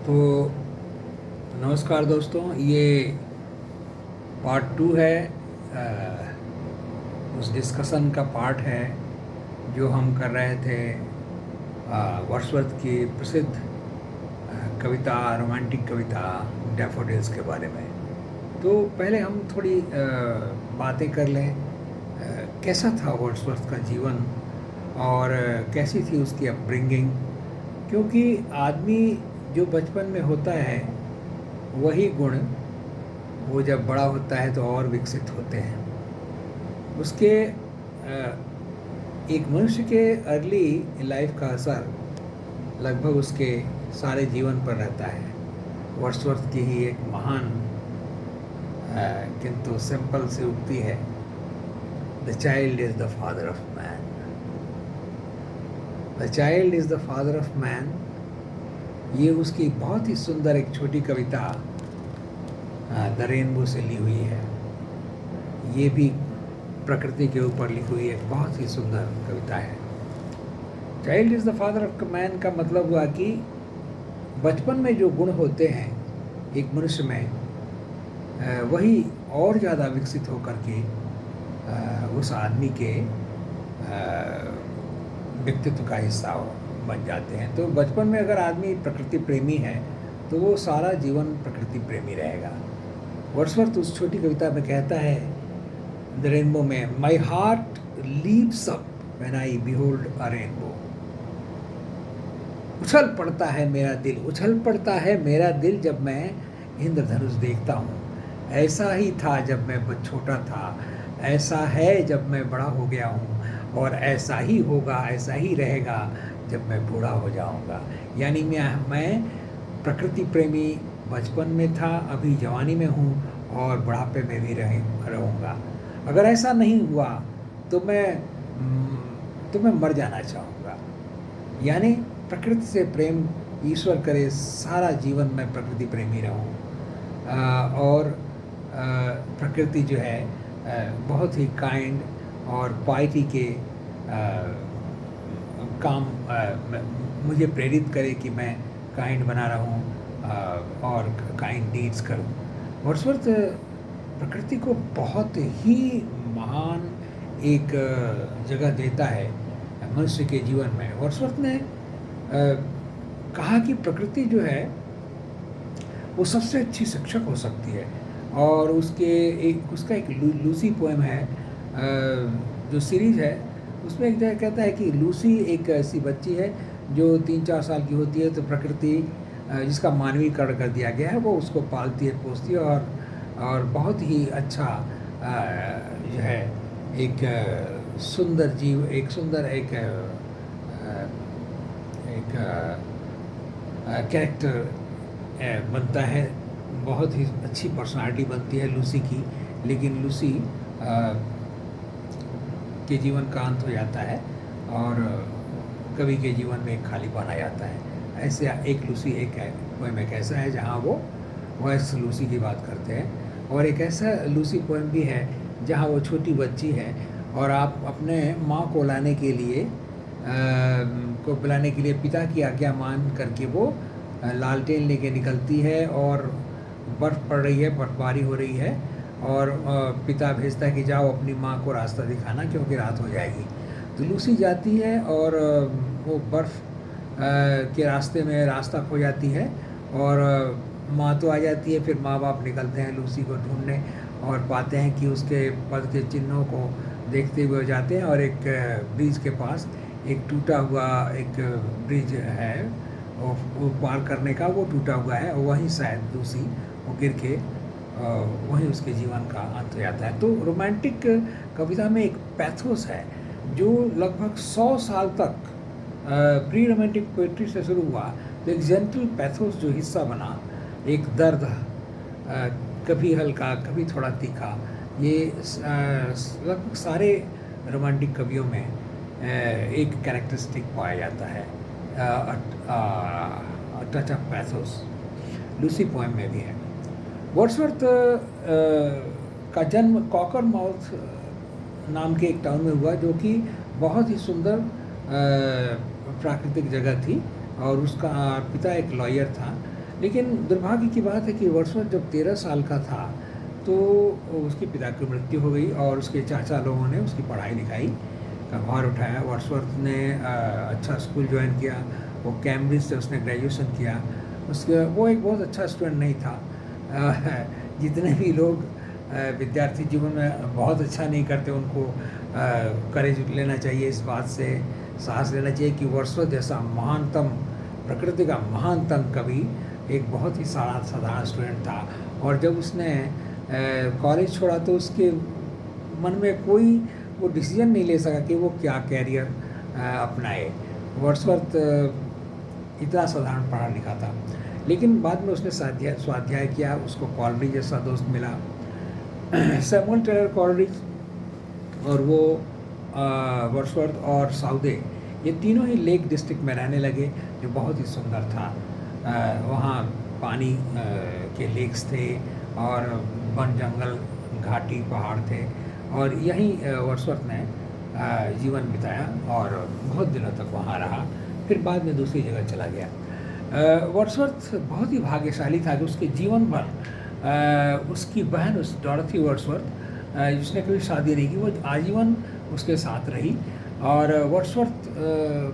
तो नमस्कार दोस्तों, ये पार्ट 2 है। उस डिस्कशन का पार्ट है जो हम कर रहे थे वर्ड्सवर्थ की प्रसिद्ध कविता, रोमांटिक कविता डैफोडिल्स के बारे में। तो पहले हम थोड़ी बातें कर लें। कैसा था वर्ड्सवर्थ का जीवन और कैसी थी उसकी अपब्रिंगिंग, क्योंकि आदमी जो बचपन में होता है वही गुण वो जब बड़ा होता है तो और विकसित होते हैं। उसके एक मनुष्य के अर्ली लाइफ का असर लगभग उसके सारे जीवन पर रहता है। वर्ड्सवर्थ की ही एक महान किंतु सिंपल सी उक्ति है, the child is the father of man. The child is the father of man, ये उसकी बहुत ही सुंदर एक छोटी कविता द रेनबो से ली हुई है। ये भी प्रकृति के ऊपर लिखी हुई एक बहुत ही सुंदर कविता है। Child is the father of man का मतलब हुआ कि बचपन में जो गुण होते हैं एक मनुष्य में, वही और ज़्यादा विकसित होकर के उस आदमी के व्यक्तित्व का हिस्सा बन जाते हैं। तो बचपन में अगर आदमी प्रकृति प्रेमी है तो वो सारा जीवन प्रकृति प्रेमी रहेगा। वर्ड्सवर्थ उस छोटी कविता में कहता है द रेनबो में, my heart leaps up when I behold a rainbow. उछल पड़ता है मेरा दिल, उछल पड़ता है मेरा दिल जब मैं इंद्रधनुष देखता हूँ। ऐसा ही था जब मैं छोटा था, ऐसा है जब मैं बड़ा हो गया हूँ, और ऐसा ही होगा, ऐसा ही रहेगा जब मैं बूढ़ा हो जाऊँगा। यानी मैं प्रकृति प्रेमी बचपन में था, अभी जवानी में हूँ और बुढ़ापे में भी रहूँगा। अगर ऐसा नहीं हुआ तो मैं मर जाना चाहूँगा। यानी प्रकृति से प्रेम, ईश्वर करे सारा जीवन मैं प्रकृति प्रेमी रहूँ। और प्रकृति जो है बहुत ही काइंड और पाइटी के काम मुझे प्रेरित करे कि मैं काइंड बना रहूँ और काइंड डीड्स करूँ। वर्ड्सवर्थ प्रकृति को बहुत ही महान एक जगह देता है मनुष्य के जीवन में। वर्ड्सवर्थ ने कहा कि प्रकृति जो है वो सबसे अच्छी शिक्षक हो सकती है। और उसका एक लूसी पोएम है जो सीरीज है, उसमें एक जगह कहता है कि लूसी एक ऐसी बच्ची है जो 3-4 साल की होती है, तो प्रकृति जिसका मानवीकरण कर दिया गया है वो उसको पालती है, पोसती है और बहुत ही अच्छा जो है एक सुंदर जीव, एक सुंदर एक कैरेक्टर बनता है। बहुत ही अच्छी पर्सनालिटी बनती है लूसी की। लेकिन लूसी के जीवन का अंत हो जाता है और कवि के जीवन में एक खालीपन आ जाता है। ऐसे एक लूसी एक पोएम एक ऐसा है जहाँ वो वॉइस लूसी की बात करते हैं। और एक ऐसा लूसी पोएम भी है जहाँ वो छोटी बच्ची है और आप अपने माँ को बुलाने के लिए पिता की आज्ञा मान करके वो लालटेन लेके निकलती है और बर्फ़ पड़ रही है, बर्फबारी हो रही है और पिता भेजता है कि जाओ अपनी माँ को रास्ता दिखाना क्योंकि रात हो जाएगी। तो लूसी जाती है और वो बर्फ़ के रास्ते में रास्ता खो जाती है और माँ तो आ जाती है। फिर माँ बाप निकलते हैं लूसी को ढूंढने और पाते हैं कि उसके पद के चिन्हों को देखते हुए जाते हैं और एक ब्रिज के पास एक टूटा हुआ एक ब्रिज है, वो पार करने का वो टूटा हुआ है और वहीं शायद लूसी वो गिर के वहीं उसके जीवन का अंत हो जाता है। तो रोमांटिक कविता में एक पैथोस है जो लगभग 100 साल तक प्री रोमांटिक पोइट्री से शुरू हुआ। तो एक जेंटल पैथोस जो हिस्सा बना, एक दर्द कभी हल्का कभी थोड़ा तीखा, ये लगभग सारे रोमांटिक कवियों में एक कैरेक्टरिस्टिक पाया जाता है। Touch of pathos Lucy poem में भी है। वर्ड्सवर्थ का जन्म कॉकरमाउथ नाम के एक टाउन में हुआ जो कि बहुत ही सुंदर प्राकृतिक जगह थी और उसका पिता एक लॉयर था। लेकिन दुर्भाग्य की बात है कि वर्ड्सवर्थ जब 13 साल का था तो उसके पिता की मृत्यु हो गई और उसके चाचा लोगों ने उसकी पढ़ाई लिखाई का भार उठाया। वर्ड्सवर्थ ने अच्छा स्कूल ज्वाइन किया, वो कैम्ब्रिज से उसने ग्रेजुएशन किया। उसके वो एक बहुत अच्छा स्टूडेंट नहीं था। जितने भी लोग विद्यार्थी जीवन में बहुत अच्छा नहीं करते उनको करेज लेना चाहिए, इस बात से साहस लेना चाहिए कि वर्ड्सवर्थ जैसा महानतम, प्रकृति का महानतम कवि एक बहुत ही साधारण स्टूडेंट था। और जब उसने कॉलेज छोड़ा तो उसके मन में कोई वो डिसीजन नहीं ले सका कि वो क्या कैरियर अपनाए। वर्ड्सवर्थ इतना साधारण पढ़ा लिखा था, लेकिन बाद में उसने स्वाध्याय किया, उसको कॉलरिज जैसा दोस्त मिला, सैमुअल टेलर कॉलरिज, और वो वर्ड्सवर्थ और साउदे ये तीनों ही लेक डिस्ट्रिक्ट में रहने लगे, जो बहुत ही सुंदर था। वहाँ पानी के लेक्स थे और वन जंगल, घाटी, पहाड़ थे, और यहीं वर्ड्सवर्थ ने जीवन बिताया और बहुत दिनों तक वहाँ रहा। फिर बाद में दूसरी जगह चला गया। वर्ड्सवर्थ बहुत ही भाग्यशाली था कि उसके जीवन भर उसकी बहन उस डॉरथी वर्ड्सवर्थ जिसने कभी शादी नहीं की, वो आजीवन उसके साथ रही। और वर्ड्सवर्थ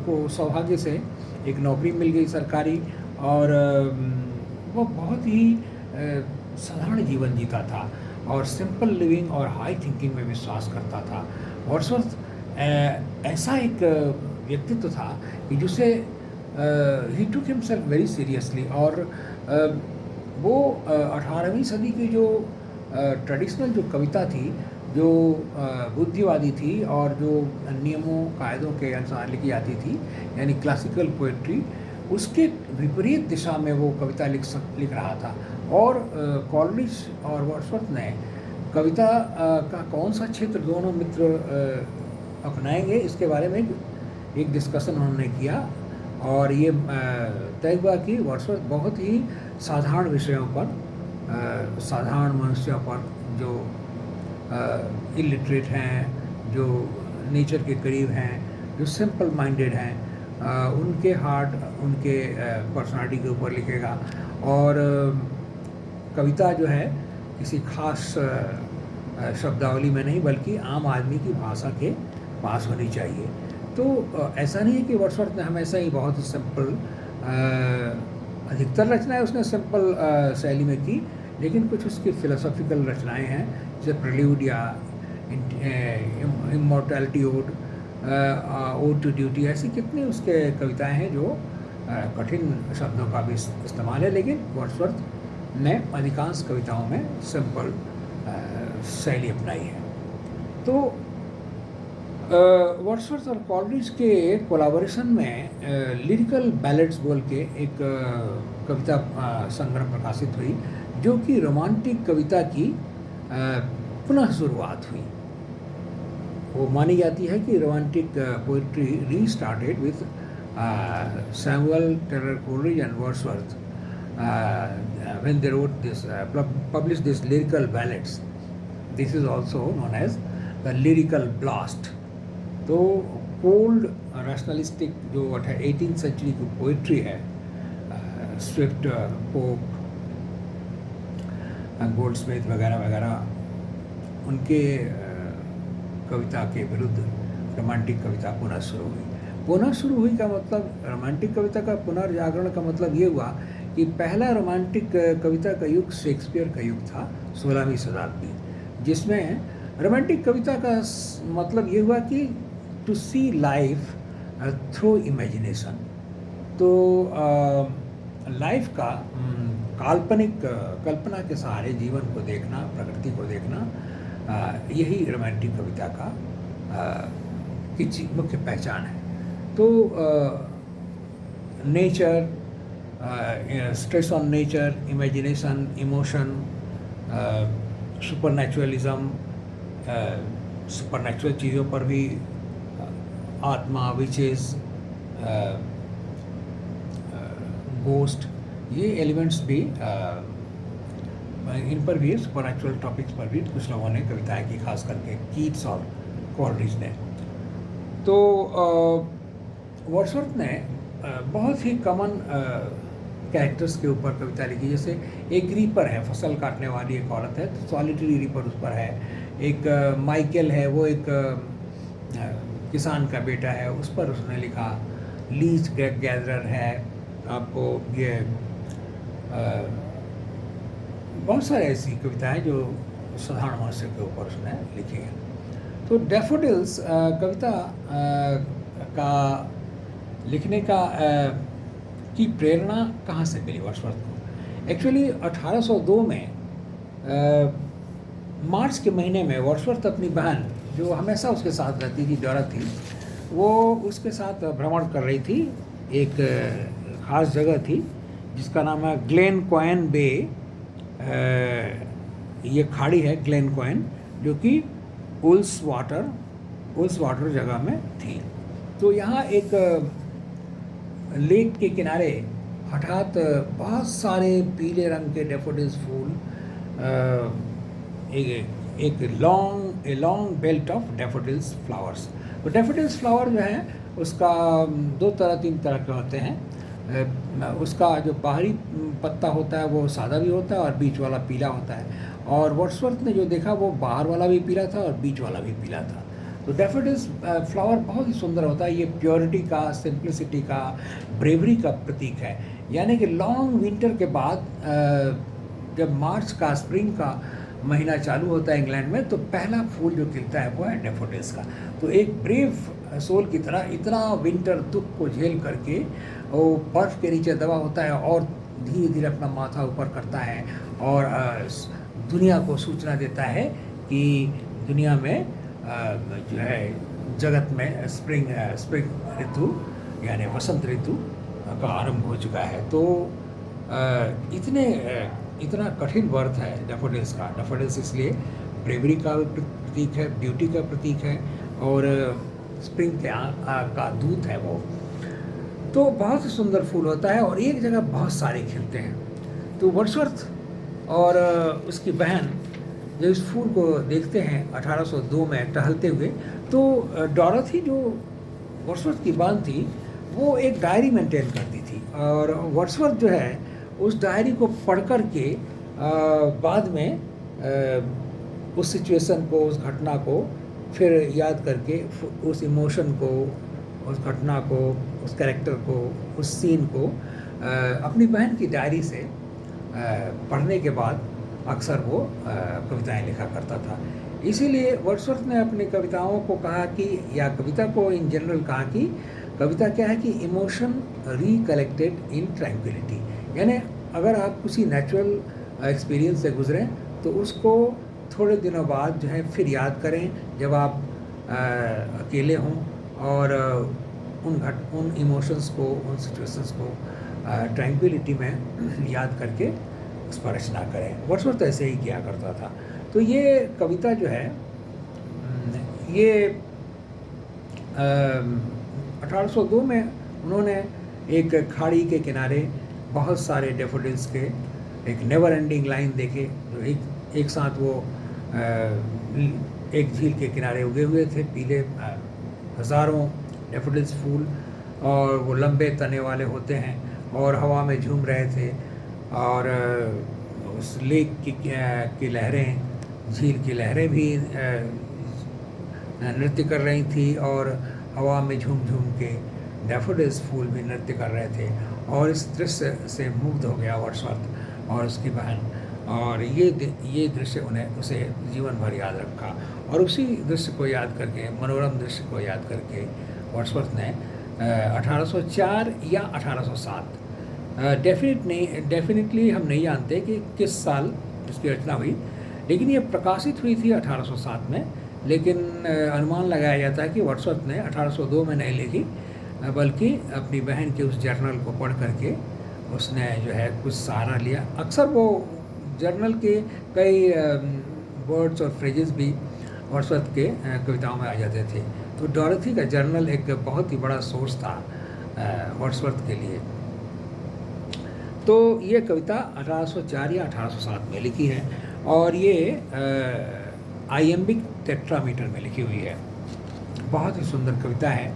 को सौभाग्य से एक नौकरी मिल गई सरकारी, और वो बहुत ही साधारण जीवन जीता था और सिंपल लिविंग और हाई थिंकिंग में विश्वास करता था। वर्ड्सवर्थ ऐसा एक व्यक्तित्व था कि जिसे ही टुक हिमसेल्फ वेरी सीरियसली, और वो 18वीं सदी की जो ट्रेडिशनल जो कविता थी, जो बुद्धिवादी थी और जो नियमों कायदों के अनुसार लिखी जाती थी, यानी क्लासिकल पोएट्री, उसके विपरीत दिशा में वो कविता लिख रहा था। और कॉलरिज और वर्ड्सवर्थ ने कविता का कौन सा क्षेत्र दोनों मित्र अपनाएंगे, इसके बारे में एक डिस्कशन उन्होंने किया, और ये तय हुआ कि वर्ड्सवर्थ बहुत ही साधारण विषयों पर, साधारण मनुष्यों पर, जो इलिटरेट हैं, जो नेचर के करीब हैं, जो सिंपल माइंडेड हैं, उनके हार्ट, उनके पर्सनालिटी के ऊपर लिखेगा। और कविता जो है किसी खास शब्दावली में नहीं, बल्कि आम आदमी की भाषा के पास होनी चाहिए। तो ऐसा नहीं है कि वर्ड्सवर्थ ने हमेशा ही बहुत ही सिंपल, अधिकतर रचनाएं उसने सिंपल शैली में की, लेकिन कुछ उसकी फिलोसॉफिकल रचनाएं हैं, जैसे प्रेल्यूड या immortality ode, ode to duty, ऐसी कितनी उसके कविताएं हैं जो कठिन शब्दों का भी इस्तेमाल है, लेकिन वर्ड्सवर्थ ने अधिकांश कविताओं में सिंपल शैली अपनाई है। तो वर्ड्सवर्थ और कॉलरिज के कोलाबोरेशन में लिरिकल बैलेड्स बोल के एक कविता संग्रह प्रकाशित हुई, जो कि रोमांटिक कविता की पुनः शुरुआत हुई। वो मानी जाती है कि romantic poetry restarted with Samuel Taylor Coleridge and Wordsworth when they wrote this, published this lyrical ballads. This is also known as the lyrical blast. तो कोल्ड रैशनलिस्टिक जो 18th सेंचुरी की पोइट्री है, स्विफ्ट, पोप, गोल्डस्मिथ वगैरह वगैरह, उनके कविता के विरुद्ध romantic कविता पुनः शुरू हुई। पुनः शुरू हुई का मतलब, रोमांटिक कविता का पुनर्जागरण का मतलब ये हुआ कि पहला रोमांटिक कविता का युग शेक्सपियर का युग था, 16वीं शताब्दी, जिसमें रोमांटिक कविता का मतलब ये हुआ कि to see life through imagination. तो लाइफ का काल्पनिक कल्पना के सहारे जीवन को देखना, प्रकृति को देखना, यही रोमांटिक कविता का की मुख्य पहचान है। तो nature, stress on nature, imagination, emotion, supernaturalism, supernatural चीज़ों पर भी, आत्मा, विचेस, गोस्ट, ये एलिमेंट्स भी, इन पर भी, सुपरनेचुरल टॉपिक्स पर भी कुछ लोगों ने कविताएं की, खास करके कीट्स और कॉलरिज ने। तो वर्ड्सवर्थ ने बहुत ही कॉमन कैरेक्टर्स के ऊपर कविता लिखी। जैसे एक रीपर है, फसल काटने वाली एक औरत है, तो सॉलिटरी रीपर उस पर है। एक माइकल है, वो एक किसान का बेटा है, उस पर उसने लिखा। लीच गैदरर है, आपको ये बहुत सारे ऐसी कविताएं जो साधारण मनुष्य के ऊपर उसने लिखी है। तो डैफोडिल्स कविता का लिखने का की प्रेरणा कहाँ से मिली वर्ड्सवर्थ को? एक्चुअली 1802 में मार्च के महीने में वर्ड्सवर्थ अपनी बहन, जो हमेशा उसके साथ रहती थी, डॉरथी, वो उसके साथ भ्रमण कर रही थी। एक ख़ास जगह थी जिसका नाम है ग्लेनक्वाइन बे। ये खाड़ी है ग्लेनक्वाइन, जो कि उल्स वाटर जगह में थी। तो यहाँ एक लेक के किनारे हठात बहुत सारे पीले रंग के डैफोडिल्स फूल, एक long belt of daffodils flowers. तो डैफोडिल्स फ्लावर जो है उसका 2-3 तरह के होते हैं। उसका जो बाहरी पत्ता होता है वो सादा भी होता है और बीच वाला पीला होता है। और वर्ड्सवर्थ ने जो देखा वो बाहर वाला भी पीला था और बीच वाला भी पीला था। तो डैफोडिल्स फ्लावर बहुत ही सुंदर होता है। ये प्योरिटी का, सिंप्लिसिटी का, ब्रेवरी का प्रतीक है। यानी कि लॉन्ग विंटर के बाद जब मार्च का, स्प्रिंग का महीना चालू होता है इंग्लैंड में, तो पहला फूल जो खिलता है वो है डैफोडिल्स का। तो एक ब्रेव सोल की तरह इतना विंटर दुख को झेल करके वो बर्फ़ के नीचे दबा होता है और धीरे धीरे अपना माथा ऊपर करता है और दुनिया को सूचना देता है कि दुनिया में जो है जगत में स्प्रिंग ऋतु यानी वसंत ऋतु का आरंभ हो चुका है। तो इतना कठिन वर्त है डैफोडिल्स का। डैफोडिल्स इसलिए ब्रेवरी का प्रतीक है, ब्यूटी का प्रतीक है और स्प्रिंग का दूत है वो। तो बहुत ही सुंदर फूल होता है और एक जगह बहुत सारे खिलते हैं। तो वर्ड्सवर्थ और उसकी बहन जब इस फूल को देखते हैं 1802 में टहलते हुए, तो डॉरथी जो वर्ड्सवर्थ की बहन थी वो एक डायरी मेंटेन करती थी और वर्ड्सवर्थ जो है उस डायरी को पढ़ कर के बाद में उस सिचुएशन को, उस घटना को फिर याद करके उस इमोशन को, उस घटना को, उस कैरेक्टर को, उस सीन को अपनी बहन की डायरी से पढ़ने के बाद अक्सर वो कविताएं लिखा करता था। इसीलिए वर्ड्सवर्थ ने अपनी कविताओं को कहा कि, या कविता को इन जनरल कहा कि कविता क्या है कि इमोशन रिकलेक्टेड इन ट्रैंक्विलिटी। यानी अगर आप किसी नेचुरल एक्सपीरियंस से गुजरें तो उसको थोड़े दिनों बाद जो है फिर याद करें जब आप अकेले हों और उन इमोशंस को, उन सिचुएशंस को ट्रैंक्विलिटी में याद करके उस पर रचना करें। वर्ड्सवर्थ ऐसे ही किया करता था। तो ये कविता जो है ये 1802 में उन्होंने एक खाड़ी के किनारे बहुत सारे डैफोडिल्स के एक नेवर एंडिंग लाइन देखे, जो एक साथ वो एक झील के किनारे उगे हुए थे, पीले हज़ारों डैफोडिल्स फूल, और वो लंबे तने वाले होते हैं और हवा में झूम रहे थे और उस लेक की लहरें, झील की लहरें भी नृत्य कर रही थी और हवा में झूम झूम के डैफोडिल्स फूल भी नृत्य कर रहे थे। और इस दृश्य से मुग्ध हो गया वर्ड्सवर्थ और उसकी बहन, और ये दृश्य उसे जीवन भर याद रखा। और उसी दृश्य को याद करके, मनोरम दृश्य को याद करके वर्ड्सवर्थ ने 1804 या 1807, डेफिनेटली हम नहीं जानते कि किस साल इसकी रचना हुई, लेकिन ये प्रकाशित हुई थी 1807 में। लेकिन अनुमान लगाया जाता है कि वर्ड्सवर्थ ने 1802 में नहीं लिखी, बल्कि अपनी बहन के उस जर्नल को पढ़ करके उसने जो है कुछ सहारा लिया। अक्सर वो जर्नल के कई वर्ड्स और फ्रेजेस भी वर्ड्सवर्थ के कविताओं में आ जाते थे। तो डॉरथी का जर्नल एक बहुत ही बड़ा सोर्स था वर्ड्सवर्थ के लिए। तो ये कविता 1804 या 1807 में लिखी है और ये आइएम्बिक टेट्रामीटर में लिखी हुई है। बहुत ही सुंदर कविता है।